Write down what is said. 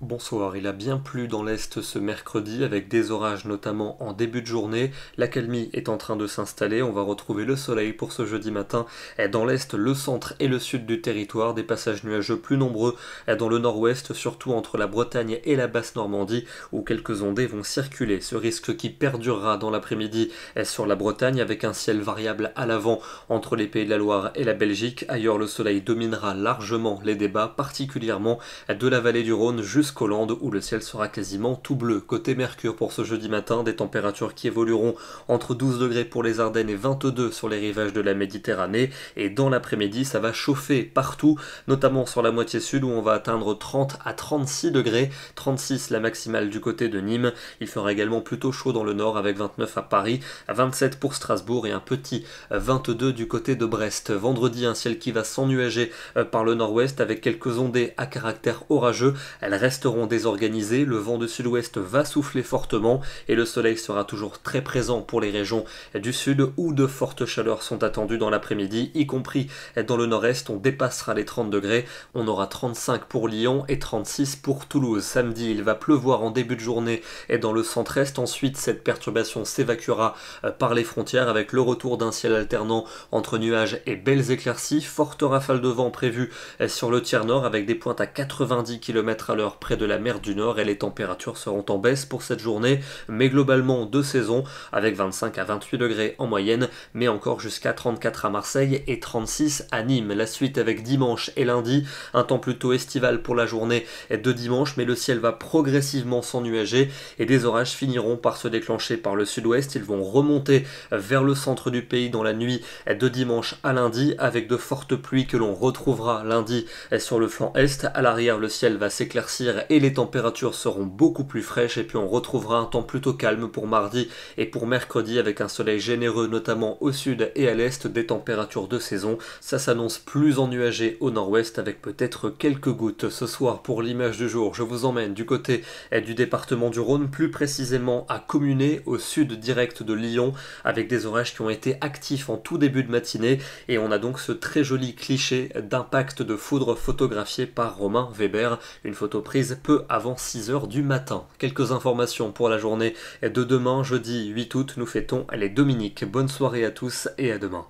Bonsoir, il a bien plu dans l'Est ce mercredi avec des orages notamment en début de journée. L'accalmie est en train de s'installer, on va retrouver le soleil pour ce jeudi matin dans l'Est, le centre et le sud du territoire. Des passages nuageux plus nombreux dans le nord-ouest, surtout entre la Bretagne et la Basse-Normandie où quelques ondées vont circuler. Ce risque qui perdurera dans l'après-midi sur la Bretagne avec un ciel variable à l'avant entre les Pays de la Loire et la Belgique. Ailleurs, le soleil dominera largement les débats, particulièrement de la vallée du Rhône jusqu'aux Landes où le ciel sera quasiment tout bleu. Côté Mercure pour ce jeudi matin, des températures qui évolueront entre 12 degrés pour les Ardennes et 22 sur les rivages de la Méditerranée. Et dans l'après-midi, ça va chauffer partout, notamment sur la moitié sud où on va atteindre 30 à 36 degrés, 36 la maximale du côté de Nîmes. Il fera également plutôt chaud dans le nord avec 29 à Paris, 27 pour Strasbourg et un petit 22 du côté de Brest. Vendredi, un ciel qui va s'ennuager par le nord-ouest avec quelques ondées à caractère orageux. Elles resteront désorganisées, le vent de sud-ouest va souffler fortement et le soleil sera toujours très présent pour les régions du sud où de fortes chaleurs sont attendues dans l'après-midi, y compris dans le nord-est. On dépassera les 30 degrés, on aura 35 pour Lyon et 36 pour Toulouse. Samedi, il va pleuvoir en début de journée et dans le centre-est. Ensuite, cette perturbation s'évacuera par les frontières avec le retour d'un ciel alternant entre nuages et belles éclaircies. Forte rafale de vent prévue sur le tiers nord avec des pointes à 90 km à l'heure près de la mer du Nord et les températures seront en baisse pour cette journée, mais globalement de saison avec 25 à 28 degrés en moyenne, mais encore jusqu'à 34 à Marseille et 36 à Nîmes. La suite avec dimanche et lundi, un temps plutôt estival pour la journée de dimanche, mais le ciel va progressivement s'ennuager et des orages finiront par se déclencher par le sud-ouest. Ils vont remonter vers le centre du pays dans la nuit de dimanche à lundi avec de fortes pluies que l'on retrouvera lundi sur le flanc est. À l'arrière, le ciel va s'éclaircir et les températures seront beaucoup plus fraîches et puis on retrouvera un temps plutôt calme pour mardi et pour mercredi avec un soleil généreux notamment au sud et à l'est, des températures de saison. Ça s'annonce plus ennuagé au nord-ouest avec peut-être quelques gouttes. Ce soir pour l'image du jour, je vous emmène du côté du département du Rhône, plus précisément à Communé au sud direct de Lyon avec des orages qui ont été actifs en tout début de matinée et on a donc ce très joli cliché d'impact de foudre photographié par Romain Weber, une photo prise peu avant 6 heures du matin. Quelques informations pour la journée de demain, jeudi 8 août, nous fêtons les Dominiques. Bonne soirée à tous et à demain.